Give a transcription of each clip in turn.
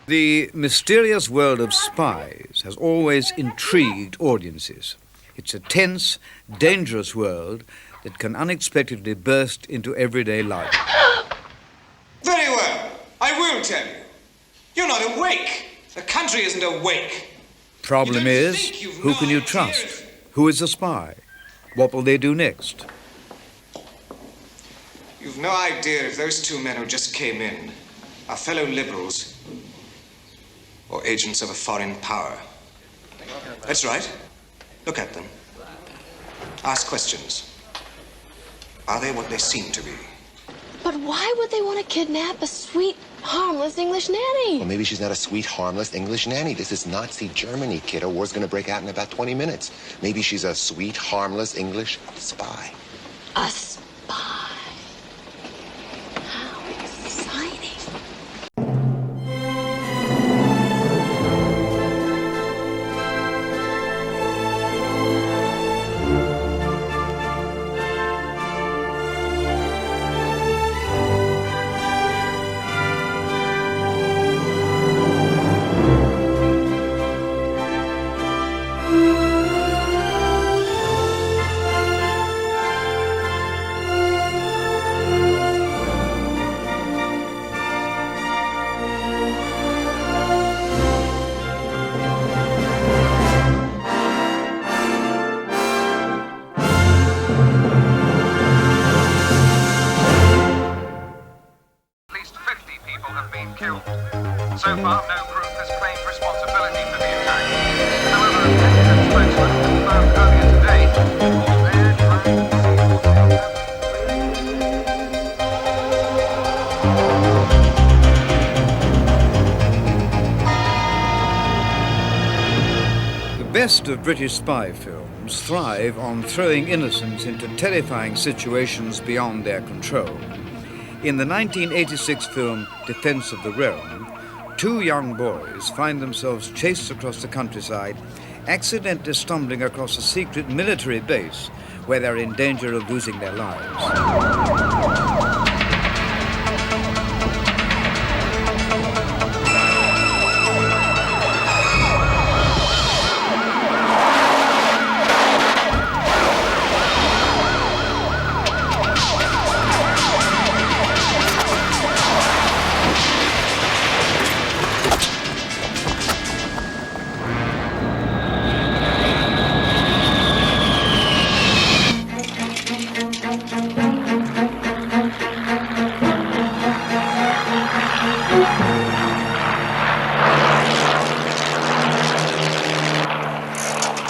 The mysterious world of spies has always intrigued audiences. It's a tense, dangerous world that can unexpectedly burst into everyday life. Very well. I will tell you. You're not awake. The country isn't awake. Problem is, who can you trust? Who is a spy? What will they do next? You've no idea if those two men who just came in are fellow liberals or agents of a foreign power. That's right. Look at them. Ask questions. Are they what they seem to be? But why would they want to kidnap a sweet, harmless English nanny? Well, maybe she's not a sweet, harmless English nanny. This is Nazi Germany, kiddo. War's gonna break out in about 20 minutes. Maybe she's a sweet, harmless English spy. A spy. How exciting. So far, no group has claimed responsibility for the attack. However, a Pentagon spokesman confirmed earlier today they're trying to The best of British spy films thrive on throwing innocents into terrifying situations beyond their control. In the 1986 film Defense of the Realm, two young boys find themselves chased across the countryside, accidentally stumbling across a secret military base where they're in danger of losing their lives.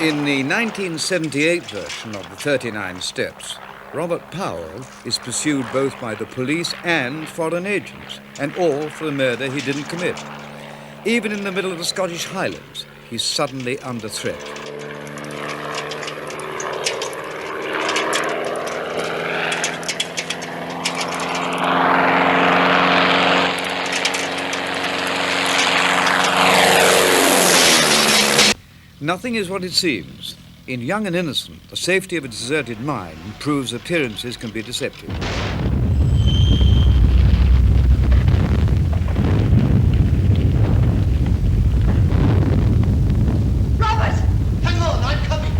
In the 1978 version of the 39 Steps, Robert Powell is pursued both by the police and foreign agents, and all for a murder he didn't commit. Even in the middle of the Scottish Highlands, he's suddenly under threat. Nothing is what it seems. In Young and Innocent, the safety of a deserted mine proves appearances can be deceptive. Robert! Hang on, I'm coming!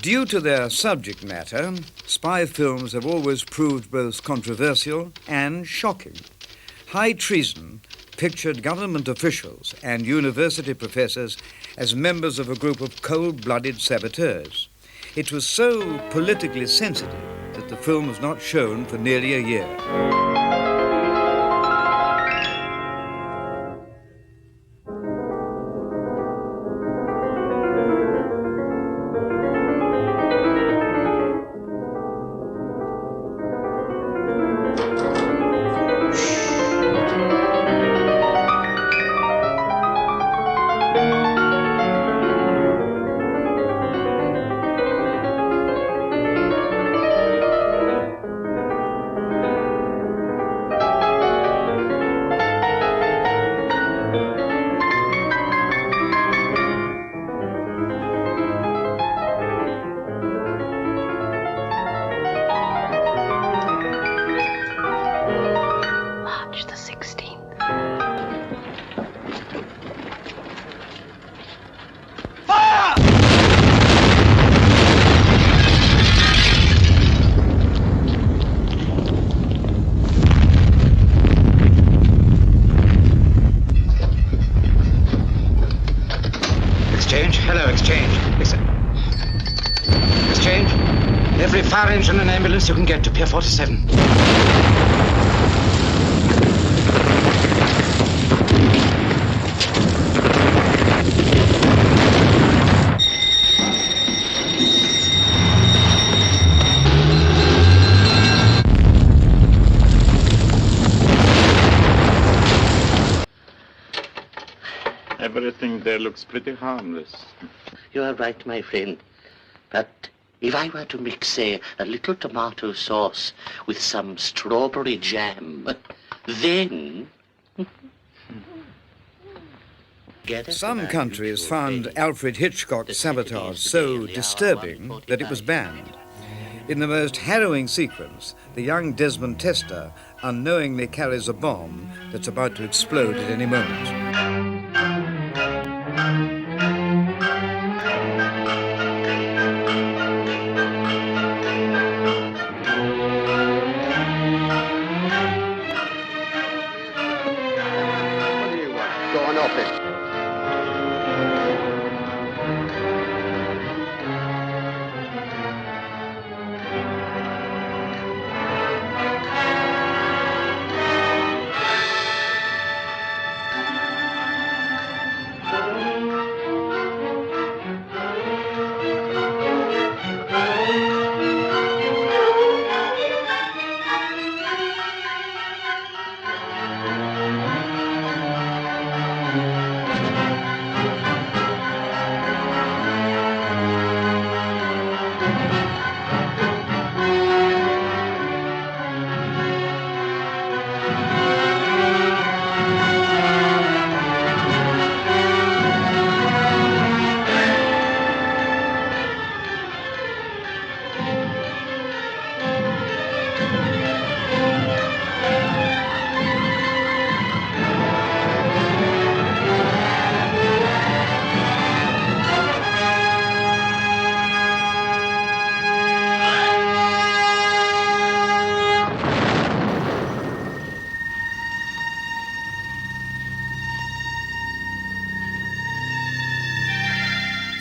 Due to their subject matter, spy films have always proved both controversial and shocking. High Treason pictured government officials and university professors as members of a group of cold-blooded saboteurs. It was so politically sensitive that the film was not shown for nearly a year. fire engine and ambulance you can get to Pier 47. Everything there looks pretty harmless. You are right, my friend. But if I were to mix, say, a little tomato sauce with some strawberry jam, then... Some countries found Alfred Hitchcock's Sabotage so disturbing that it was banned. In the most harrowing sequence, the young Desmond Tester unknowingly carries a bomb that's about to explode at any moment.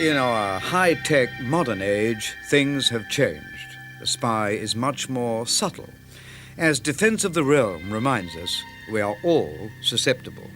In our high-tech modern age, things have changed. The spy is much more subtle. As Defense of the Realm reminds us, we are all susceptible.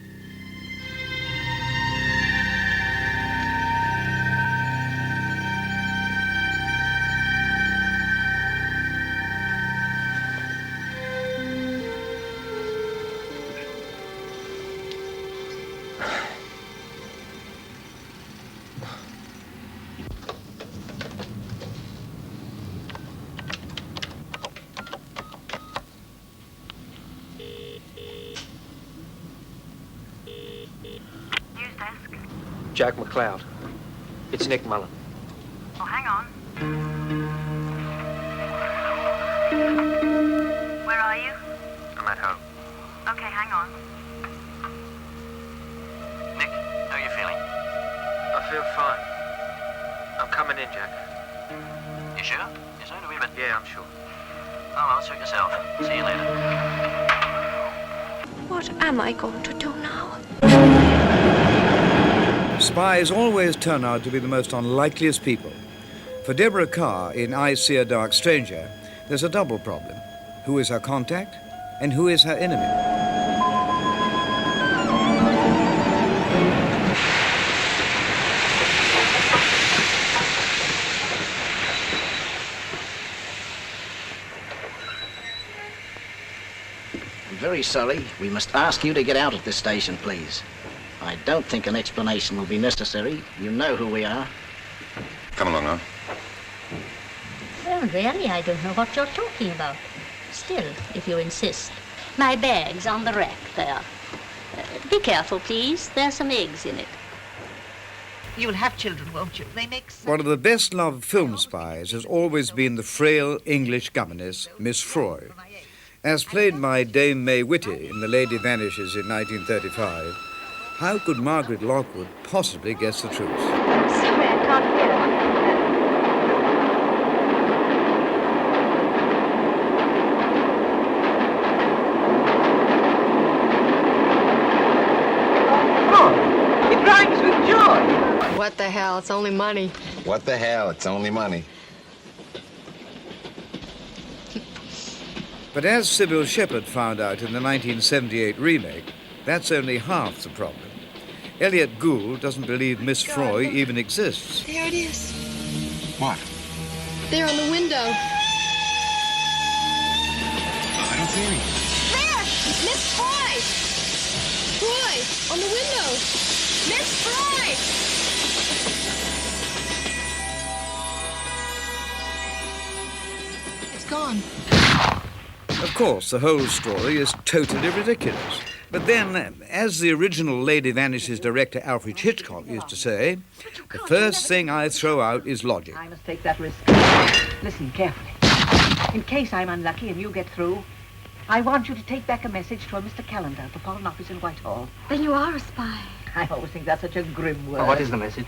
Jack McLeod. It's Nick Mullen. Oh, hang on. Where are you? I'm at home. Okay, hang on. Nick, how are you feeling? I feel fine. I'm coming in, Jack. You sure? Is that a wee bit? Yeah, I'm sure. Oh, well, suit yourself. See you later. What am I going to do now? Spies always turn out to be the most unlikeliest people. For Deborah Carr in I See a Dark Stranger, there's a double problem. Who is her contact and who is her enemy? I'm very sorry. We must ask you to get out of this station, please. I don't think an explanation will be necessary. You know who we are. Come along, huh? Well, really, I don't know what you're talking about. Still, if you insist. My bag's on the rack there. Be careful, please. There's some eggs in it. You'll have children, won't you? They make sense. One of the best-loved film spies has always been the frail English governess, Miss Froy. As played by Dame May Whitty in The Lady Vanishes in 1935, how could Margaret Lockwood possibly guess the truth? Sorry, I can't hear. Oh, it rhymes with joy. What the hell? It's only money. What the hell? It's only money. But as Sybil Shepherd found out in the 1978 remake, that's only half the problem. Elliot Gould doesn't believe Miss Froy even exists. There it is. What? There on the window. I don't see anything. There! Miss Froy! Froy! On the window! Miss Froy! It's gone. Of course, the whole story is totally ridiculous. But then, as the original Lady Vanishes director Alfred Hitchcock used to say, the first thing I throw out is logic. I must take that risk. Listen carefully. In case I'm unlucky and you get through, I want you to take back a message to a Mr. Callender at the Foreign Office in Whitehall. Then you are a spy. I always think that's such a grim word. Oh, what is the message?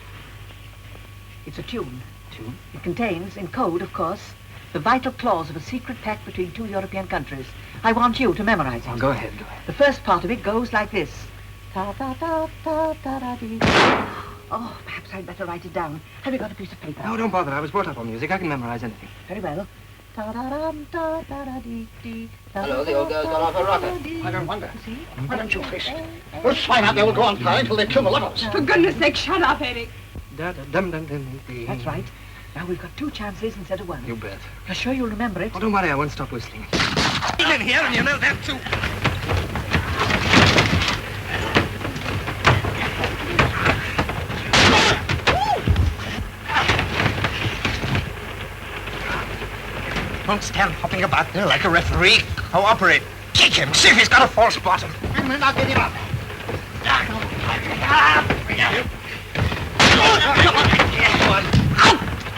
It's a tune. Tune? It contains, in code, of course, the vital clause of a secret pact between two European countries. I want you to memorize it. Oh, go ahead, go ahead. The first part of it goes like this. Ta-ta-ta-ta-ta-da-dee. Oh, perhaps I'd better write it down. Have you got a piece of paper? No, don't bother. I was brought up on music. I can memorize anything. Very well. Ta-da-dum-ta-ta-da-dee-dee. Hello, the old girl's gone off her rocker. I don't wonder. See? Why don't you fish? We'll swine out, they will go on flying until they kill the lovers. For goodness sake, shut up, Eric. Da-da-dum-dum-dum-dee. That's right. Now we've got two chances instead of one. You bet. You're sure you'll remember it? Oh, don't worry. I won't stop whistling. He's in here, and you know that, too. Don't stand hopping about there like a referee. Cooperate. Kick him. See if he's got a false bottom. And then I'll get him up.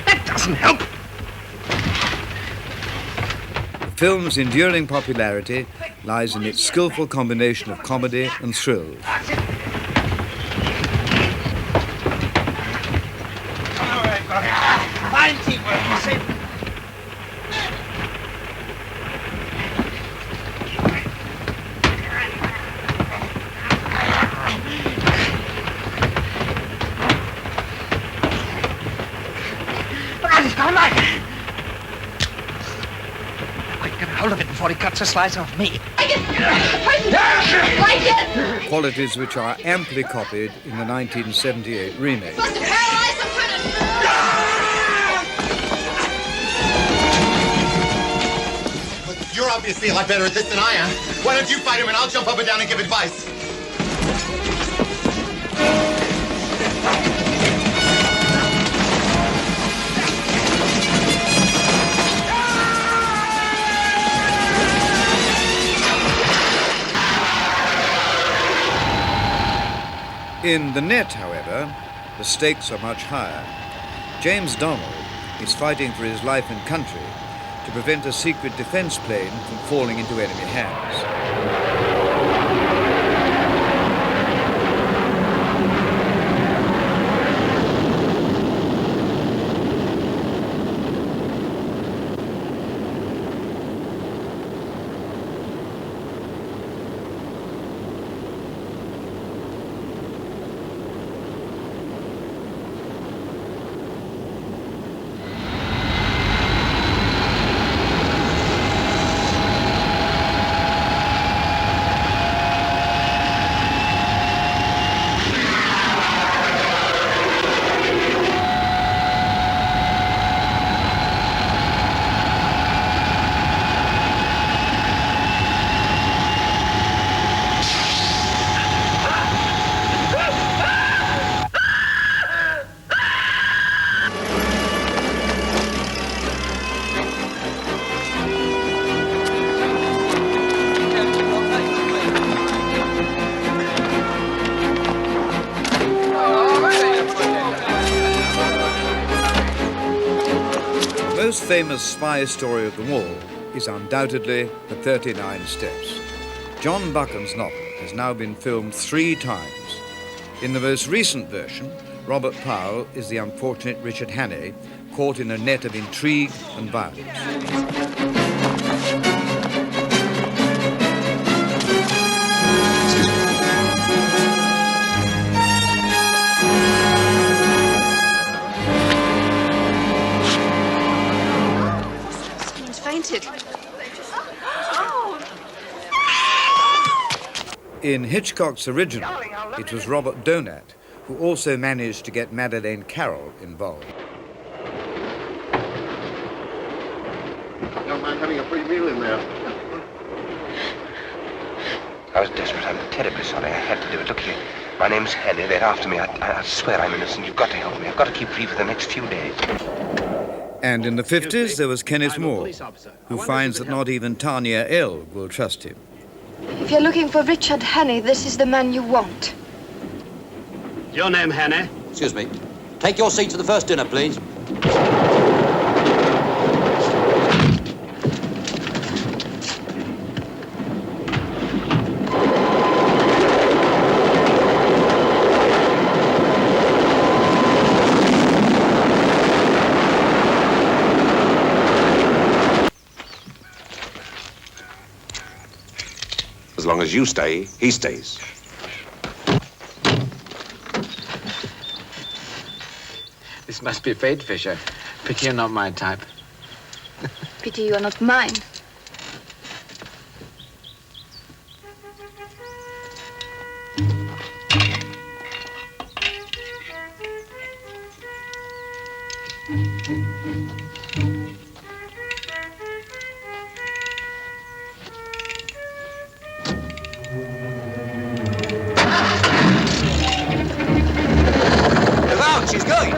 That doesn't help. The film's enduring popularity lies in its skillful combination of comedy and thrills. All right, got it. Fine teamwork. You saved it. Hold of it before he cuts a slice off me. Qualities which are amply copied in the 1978 remake. You're obviously a lot better at this than I am. Why don't you fight him and I'll jump up and down and give advice? In The Net, however, the stakes are much higher. James Donald is fighting for his life and country to prevent a secret defense plane from falling into enemy hands. The most famous spy story of them all is undoubtedly The 39 Steps. John Buchan's novel has now been filmed 3 times. In the most recent version, Robert Powell is the unfortunate Richard Hannay, caught in a net of intrigue and violence. Someone's fainted. In Hitchcock's original, it was Robert Donat who also managed to get Madeleine Carroll involved. Don't mind having a free meal in there. I was desperate. I'm terribly sorry. I had to do it. Look here. My name's Henry. They're after me. I swear I'm innocent. You've got to help me. I've got to keep free for the next few days. And in the 50s, there was Kenneth Moore, who finds that not even Tanya L. will trust him. If you're looking for Richard Hannay, this is the man you want. Your name, Hannay? Excuse me. Take your seat to the first dinner, please. As long as you stay, he stays. This must be fate, Fisher. Pity you're not my type. Pity you are not mine. Look out, she's going.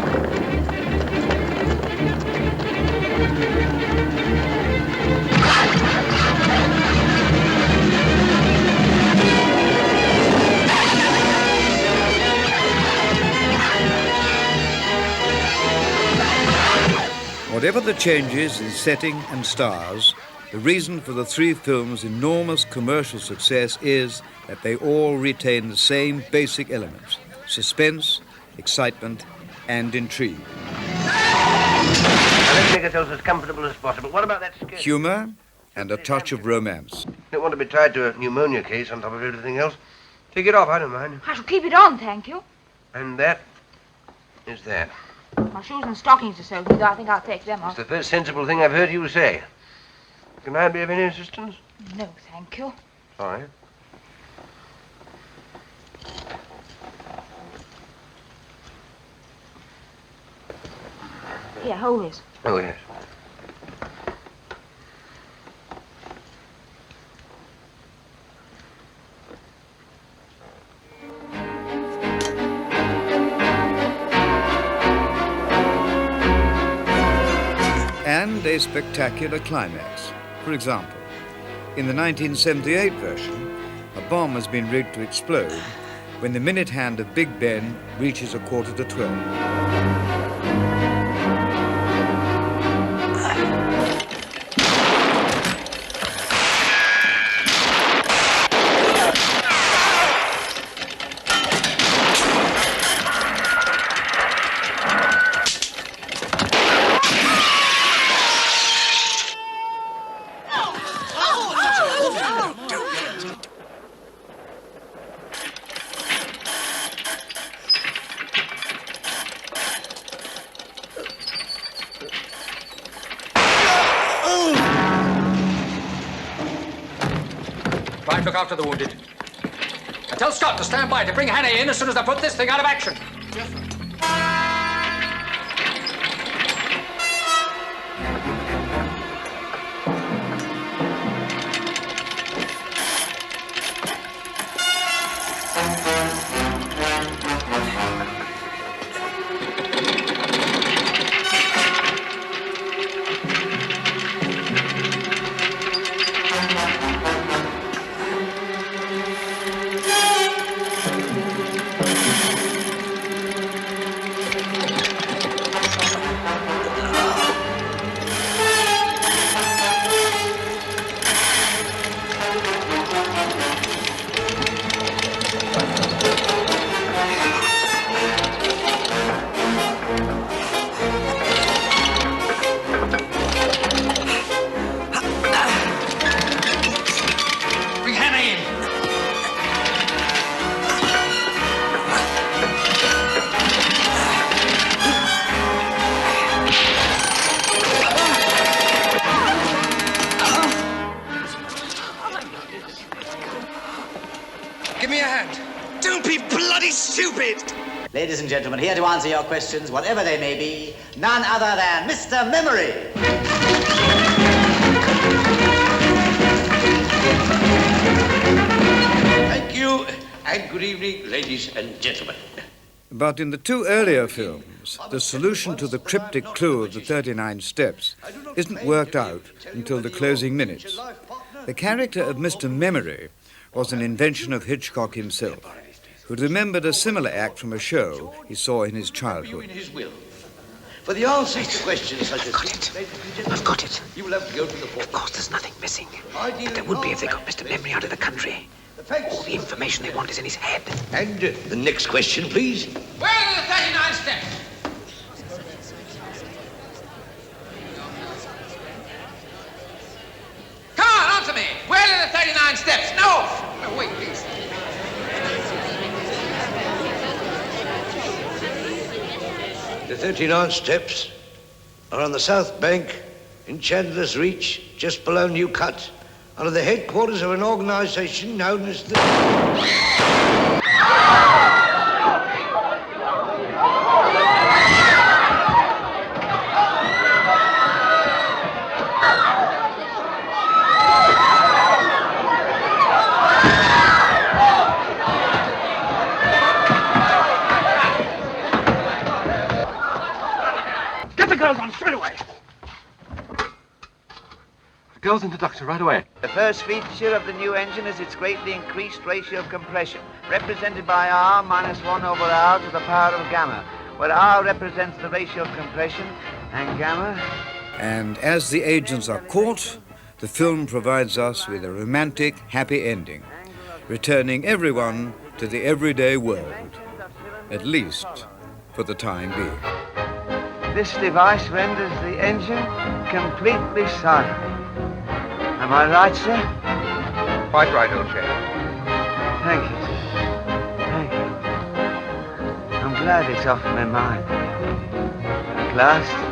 Whatever the changes in setting and stars, the reason for the three films' enormous commercial success is that they all retain the same basic elements: suspense, excitement, and intrigue. Let's make ourselves as comfortable as possible. What about that skirt? Humor and a touch of romance. Don't want to be tied to a pneumonia case on top of everything else. Take it off, I don't mind. I shall keep it on, thank you. And that is that. My shoes and stockings are soaking, though I think I'll take them off. It's the first sensible thing I've heard you say. Can I be of any assistance? No, thank you. Sorry. Here, hold this. Oh, yes. And a spectacular climax. For example, in the 1978 version, a bomb has been rigged to explode when the minute hand of Big Ben reaches 11:45. Clive, look after the wounded. And tell Scott to stand by to bring Hannay in as soon as I put this thing out of action. Give me a hand. Don't be bloody stupid! Ladies and gentlemen, here to answer your questions, whatever they may be, none other than Mr. Memory. Thank you, and good evening, ladies and gentlemen. But in the two earlier films, the solution to the cryptic clue of the 39 steps isn't worked out until the closing minutes. The character of Mr. Memory was an invention of Hitchcock himself, who remembered a similar act from a show he saw in his childhood. For the answers to questions such as... I've got it. You will have to go to the port. Of course, there's nothing missing. But there would be if they got Mr. Memory out of the country. All the information they want is in his head. And the next question, please. Where are the 39 steps? Come on, answer me. Where are the 39 steps? No! No, wait, please. The 39 steps are on the south bank in Chandler's Reach, just below New Cut, under the headquarters of an organization known as the... Get the girls on straight away. The girls into ductor right away. The first feature of the new engine is its greatly increased ratio of compression, represented by R minus 1 over R to the power of gamma, where R represents the ratio of compression and gamma. And as the agents are caught, the film provides us with a romantic, happy ending, returning everyone to the everyday world, at least for the time being. This device renders the engine completely silent. Am I right, sir? Quite right, old chap. Thank you, sir. Thank you. I'm glad it's off my mind. At last.